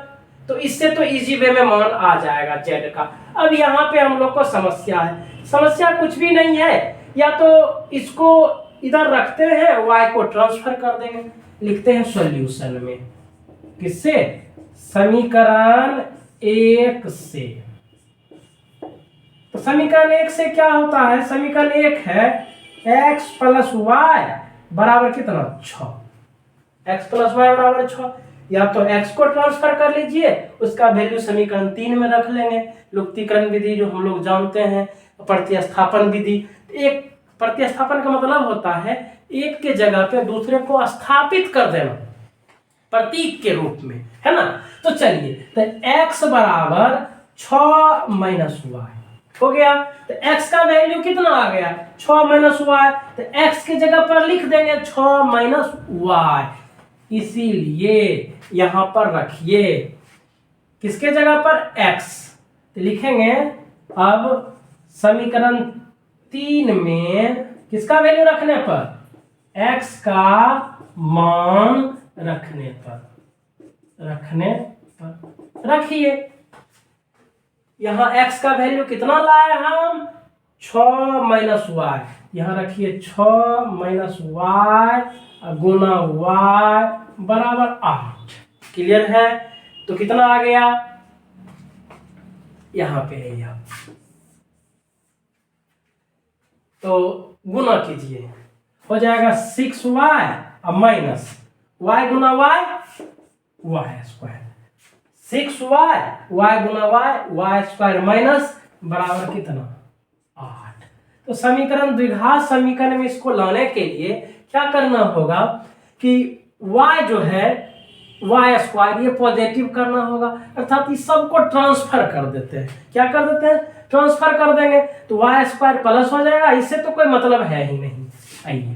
तो इससे तो इजी वे में मान आ जाएगा z का। अब यहाँ पे हम लोग को समस्या है, समस्या कुछ भी नहीं है, या तो इसको इधर रखते हैं y को ट्रांसफर कर देंगे, लिखते हैं सॉल्यूशन में, किससे, समीकरण 1 से। तो समीकरण 1 से क्या होता है, समीकरण 1 है x प्लस वाई बराबर कितना 6, x प्लस वाई बराबर 6। या तो x को ट्रांसफर कर लीजिए, उसका वैल्यू समीकरण 3 में रख लेंगे, लुप्तीकरण विधि जो हम लोग जानते हैं, प्रतिस्थापन विधि। एक प्रतिस्थापन का मतलब होता है एक के जगह पे दूसरे को स्थापित कर देना प्रतीक के रूप में, है ना। तो चलिए, तो x बराबर 6 माइनस वाई हो गया। तो x का वैल्यू कितना आ गया 6 माइनस वाई, तो x की जगह पर लिख देंगे 6 माइनस वाई, इसीलिए यहां पर रखिए किसके जगह पर x, तो लिखेंगे अब समीकरण 3 में किसका वैल्यू रखने पर, x का मान रखने पर रखिए। यहां x का वैल्यू कितना लाए हम 6 माइनस वाई, यहां रखिए 6 माइनस वाई गुना y बराबर 8। क्लियर है। तो कितना आ गया, यहां पे है यह, तो गुना कीजिए हो जाएगा 6y और माइनस y गुना y स्क्वायर, 6y y गुना y स्क्वायर माइनस बराबर कितना 8। तो समीकरण द्विघात समीकरण में इसको लाने के लिए क्या करना होगा कि y जो है वाई स्क्वायर ये पॉजिटिव करना होगा, अर्थात इस सबको ट्रांसफर कर देते हैं। क्या कर देते हैं? ट्रांसफर कर देंगे तो वाई स्क्वायर प्लस हो जाएगा, इससे तो कोई मतलब है ही नहीं। आइए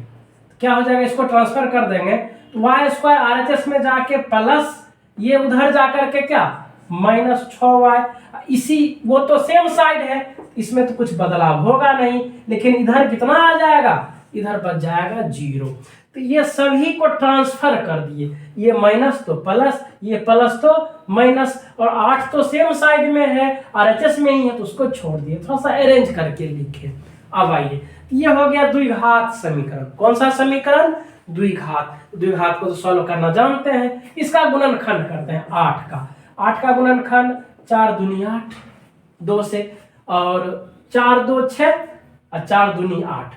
क्या हो जाएगा, इसको ट्रांसफर कर देंगे तो वाई स्क्वायर आरएचएस में जाके प्लस, ये उधर जाकर के क्या -6y, इसी वो तो सेम साइड है, इसमें तो कुछ बदलाव होगा नहीं, लेकिन इधर कितना आ जाएगा, इधर बच जाएगा 0। तो ये सभी को ट्रांसफर कर दिए, ये माइनस तो प्लस, ये प्लस तो माइनस, और 8 तो सेम साइड में है, आरएचएस में ही है, तो उसको छोड़ दिए, थोड़ा सा अरेंज करके लिखे। अब आइए, ये हो गया द्विघात समीकरण। कौन सा समीकरण? द्विघात। द्विघात को तो सॉल्व करना जानते हैं, इसका गुणनखंड करते हैं 8 का। 8 का गुणनखंड 4 दूनी 8 2 से, और 4 2 6 और 4 दूनी 8,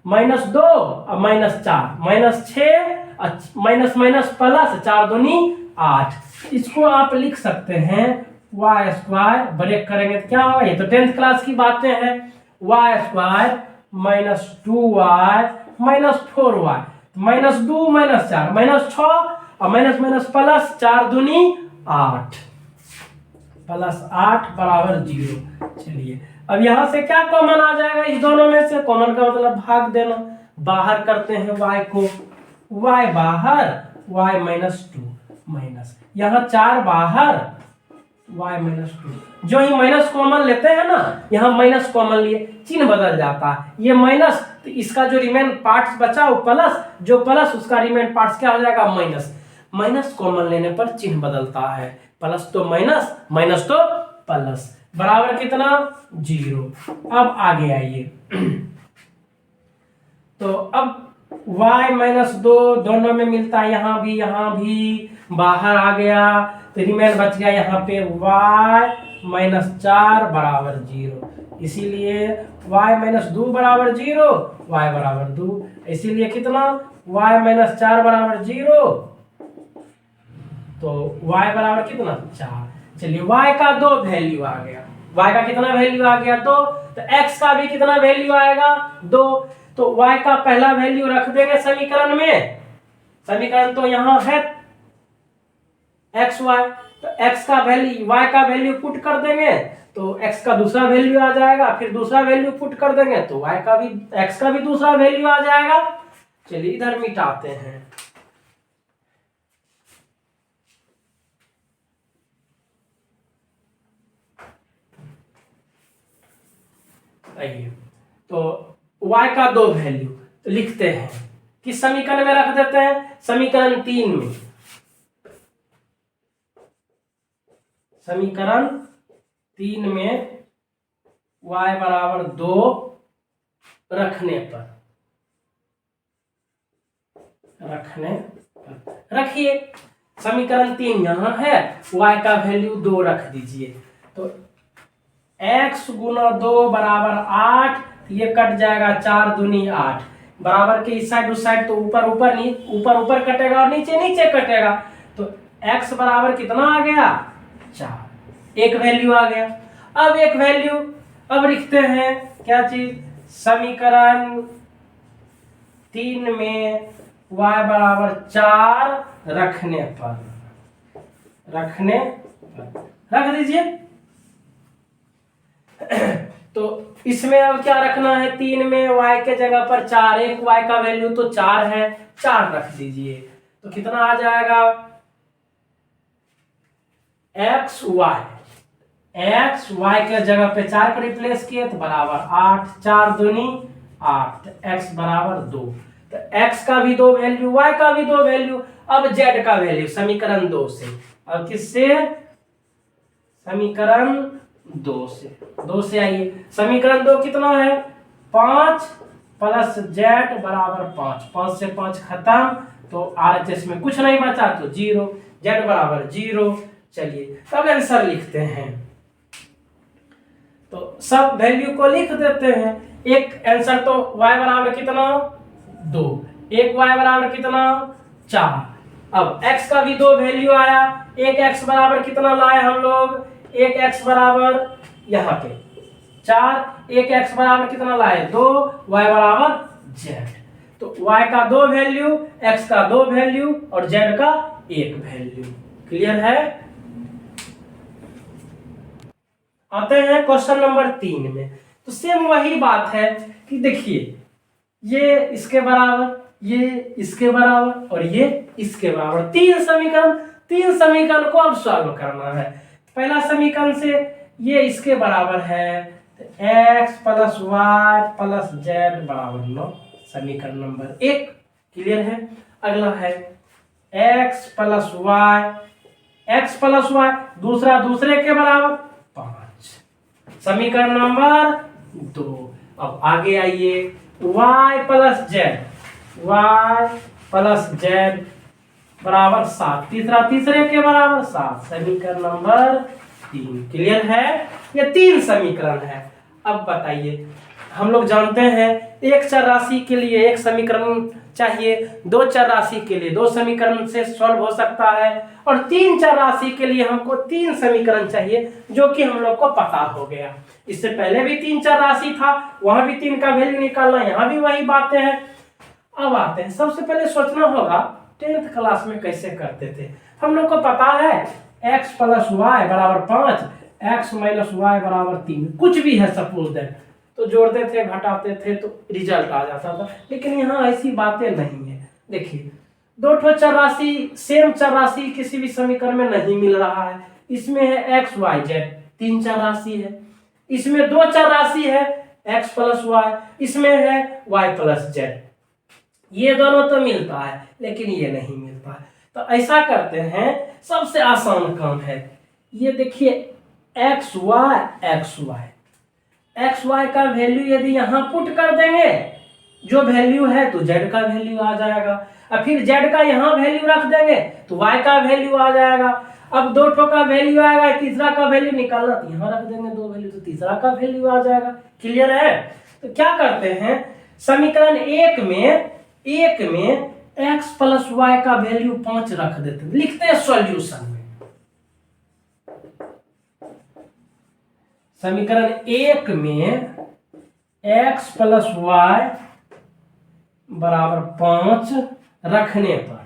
-2 और -4, -6 माइनस माइनस प्लस 4 दूनी 8। इसको आप लिख सकते हैं वाई स्क्वायर, ब्रेक करेंगे तो क्या होगा, ये तो 10th क्लास की बातें हैं, वाई स्क्वायर -2y -4y, -2 -4 -6 और माइनस माइनस प्लस 4 दूनी 8 +8 बराबर 0। चलिए अब यहां से क्या कॉमन आ जाएगा, इस दोनों में से कॉमन का मतलब भाग देना। बाहर करते हैं y को, y बाहर, y -2 माइनस, यहाँ 4 बाहर, y -2, जो ही माइनस कॉमन लेते हैं ना, यहाँ माइनस कॉमन लिए चिन्ह बदल जाता है, ये माइनस तो इसका जो रिमेन पार्ट्स बचा वो प्लस, जो प्लस उसका रिमेन पार्ट्स क्या हो जाएगा माइनस। माइनस कॉमन लेने पर चिन्ह बदलता है, प्लस तो माइनस, माइनस तो प्लस, बराबर कितना 0। अब आगे आइए तो अब y -2 दोनों में मिलता है, यहाँ भी बाहर आ गया तो रिमेन बच गया यहाँ पे y -4 बराबर 0, इसीलिए y -2 बराबर 0, y बराबर 2, इसीलिए कितना y -4 बराबर 0, तो y बराबर कितना 4। चलिए y का 2 वैल्यू आ गया, y का कितना वैल्यू आ गया 2, तो x का भी कितना वैल्यू आएगा 2, तो y का पहला वैल्यू रख देंगे समीकरण में, समीकरण तो यहाँ है xy, तो x का वैल्यू y का वैल्यू पुट कर देंगे तो x का दूसरा वैल्यू आ जाएगा, फिर दूसरा वैल्यू पुट कर देंगे तो y का भी x का भी दूसरा वैल्यू आ जाएगा। चलिए इधर मिटाते हैं, आइए तो y का 2 वैल्यू तो लिखते हैं, किस समीकरण में रख देते हैं, समीकरण 3 में, समीकरण 3 में y बराबर 2 रखने पर रखिए, समीकरण 3 यहाँ है, y का वैल्यू 2 रख दीजिए, तो x गुना 2 बराबर 8, ये कट जाएगा 4 दूनी 8, बराबर के इस साइड उस साइड तो ऊपर ऊपर कटेगा और नीचे नीचे कटेगा, तो x बराबर कितना आ गया 4, एक वैल्यू आ गया। अब एक वैल्यू अब लिखते हैं क्या चीज, समीकरण 3 में y बराबर 4 रखने पर रख दीजिए। तो इसमें अब क्या रखना है, 3 में y के जगह पर 4, एक y का वैल्यू तो 4 है, 4 रख दीजिए, तो कितना आ जाएगा x y के जगह पे 4 को रिप्लेस किए तो बराबर 8, 4 दूनी 8, x बराबर 2, तो x का भी 2 वैल्यू, y का भी 2 वैल्यू, अब z का वैल्यू समीकरण 2 से, अब किससे, समीकरण 2 से आइए, समीकरण 2 कितना है 5 + z बराबर 5, 5 से 5 खत्म, तो RHS में कुछ नहीं बचा तो 0, z बराबर 0। चलिए तब आंसर लिखते हैं, तो सब वैल्यू को लिख देते हैं, एक आंसर तो y बराबर कितना 2, एक y बराबर कितना 4, अब x का भी 2 वैल्यू आया, एक x बराबर कितना लाए हम लोग, एक x बराबर यहाँ पे 4, एक x बराबर कितना लाए 2, y बराबर z, तो y का 2 वैल्यू, x का 2 वैल्यू और z का 1 वैल्यू। क्लियर है? आते हैं क्वेश्चन नंबर 3 में। तो सेम वही बात है कि देखिए ये इसके बराबर, ये इसके बराबर और ये इसके बराबर, तीन समीकरण को अब सॉल्व करना है। पहला समीकरण से ये इसके बराबर है तो x plus Y plus Z बराबर 9, समीकरण नंबर 1। क्लियर है? अगला है x प्लस वाई दूसरा दूसरे के बराबर 5, समीकरण नंबर 2। अब आगे आइए, y प्लस जेड बराबर 7, तीसरे के बराबर 7, समीकरण नंबर 3। क्लियर है? ये 3 समीकरण है। अब बताइए, हम लोग जानते हैं एक चर राशि के लिए एक समीकरण चाहिए, 2 चर राशि के लिए 2 समीकरण से सॉल्व हो सकता है, और 3 चर राशि के लिए हमको 3 समीकरण चाहिए, जो कि हम लोग को पता हो गया। इससे पहले भी 3 चर राशि था, वहां भी 3 का वैल्यू निकालना, यहाँ भी वही बातें हैं। अब आते हैं, सबसे पहले सोचना होगा 10th क्लास में कैसे करते थे। हम लोग को पता है x प्लस वाई बराबर 5, x माइनस वाई बराबर 3, कुछ भी है सपोज दैट, तो जोड़ते थे घटाते थे तो रिजल्ट आ जाता था। लेकिन यहाँ ऐसी बातें नहीं है। देखिए 2 ठो चर राशि, सेम चर राशि किसी भी समीकरण में नहीं मिल रहा है। इसमें है x y z, 3 चर राशि है। इसमें 2 चर राशि है, x प्लस वाई, इसमें है y प्लस z। ये दोनों तो मिलता है लेकिन ये नहीं मिलता है। तो ऐसा करते हैं, सबसे आसान काम है, ये देखिए एक्स वाई का वैल्यू यदि यहाँ पुट कर देंगे, जो वैल्यू है तो z का वैल्यू आ जाएगा, और फिर z का यहाँ वैल्यू रख देंगे तो y का वैल्यू आ जाएगा। अब 2 ठो का वैल्यू आएगा, तीसरा का वैल्यू निकालना, तो यहाँ रख देंगे 2 वैल्यू, तो तीसरा का वैल्यू आ जाएगा। क्लियर है? तो क्या करते हैं, समीकरण 1 में x प्लस वाई का वैल्यू 5 रख देते हैं, लिखते हैं सॉल्यूशन में। समीकरण 1 में x प्लस वाई बराबर 5 रखने पर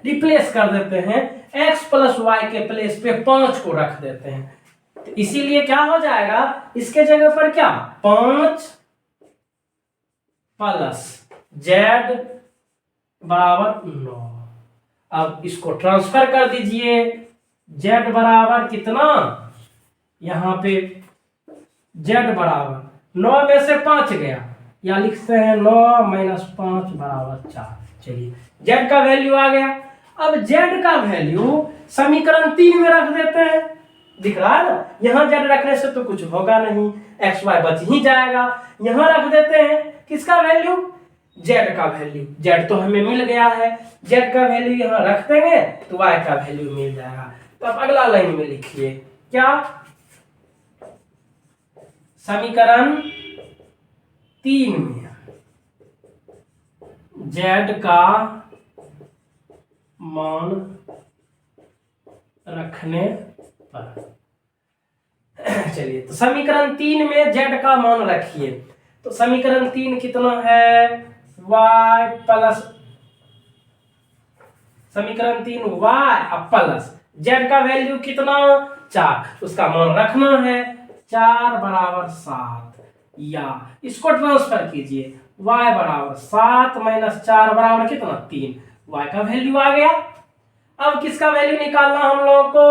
रिप्लेस कर देते हैं, x प्लस वाई के प्लेस पे 5 को रख देते हैं। तो इसीलिए क्या हो जाएगा, इसके जगह पर क्या 5 प्लस जेड बराबर 9। अब इसको ट्रांसफर कर दीजिए, जेड बराबर कितना, यहां पे जेड बराबर 9 में से 5 गया, या लिखते हैं 9 माइनस 5 बराबर 4। चलिए जेड का वैल्यू आ गया। अब जेड का वैल्यू समीकरण 3 में रख देते हैं, दिख रहा है ना, यहां जेड रखने से तो कुछ होगा नहीं, एक्स वाई बच ही जाएगा। यहां रख देते हैं किसका वैल्यू, जेड का वैल्यू, जेड तो हमें मिल गया है, जेड का वैल्यू यहां रख देंगे तो वाई का वैल्यू मिल जाएगा। तो अब अगला लाइन में लिखिए क्या, समीकरण 3 में जेड का मान रखने पर, चलिए तो समीकरण 3 में जेड का मान रखिए। तो समीकरण 3 कितना है, y प्लस, समीकरण 3 y प्लस जेड का वैल्यू कितना 4, उसका मान रखना है 4 बराबर 7, या इसको ट्रांसफर कीजिए, y बराबर 7 माइनस 4 बराबर कितना 3, y का वैल्यू आ गया। अब किसका वैल्यू निकालना हम लोगों को,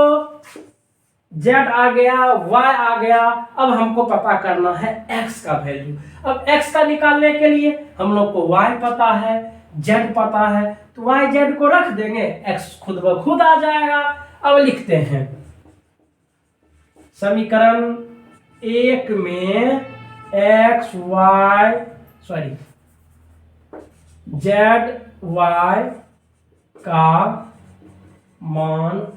z आ गया, y आ गया। अब हमको पता करना है x का वैल्यू। अब x का निकालने के लिए हम लोग को y पता है, z पता है, तो y z को रख देंगे, x खुद ब खुद आ जाएगा। अब लिखते हैं समीकरण 1 में z y का मान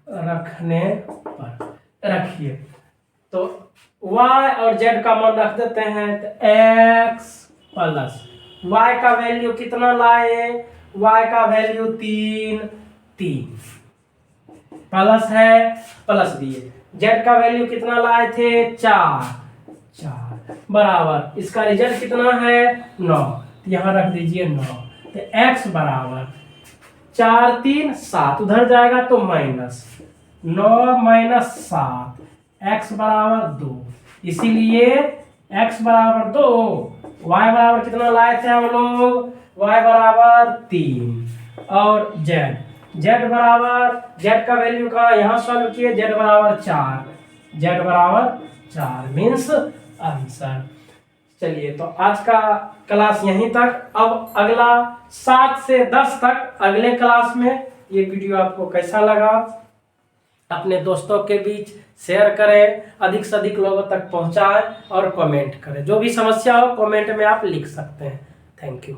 रखने पर रखिए, तो y और z का मान रख देते हैं, तो x प्लस y का वैल्यू कितना लाए, y का वैल्यू 3 प्लस है, प्लस दिए, z का वैल्यू कितना लाए थे 4, बराबर इसका रिजल्ट कितना है 9, तो यहाँ रख दीजिए 9। तो x बराबर 4 3 7, उधर जाएगा तो माइनस 9 माइनस 7, x बराबर 2। इसीलिए x बराबर 2, y बराबर कितना लाए थे हम लोग, y बराबर 3 और z बराबर, z का वैल्यू का यहाँ सॉल्व किए, z बराबर 4, z बराबर 4 मीन्स आंसर। चलिए तो आज का क्लास यहीं तक। अब अगला 7 से 10 तक अगले क्लास में। ये वीडियो आपको कैसा लगा अपने दोस्तों के बीच शेयर करें, अधिक से अधिक लोगों तक पहुंचाएं और कमेंट करें। जो भी समस्या हो कमेंट में आप लिख सकते हैं। Thank you.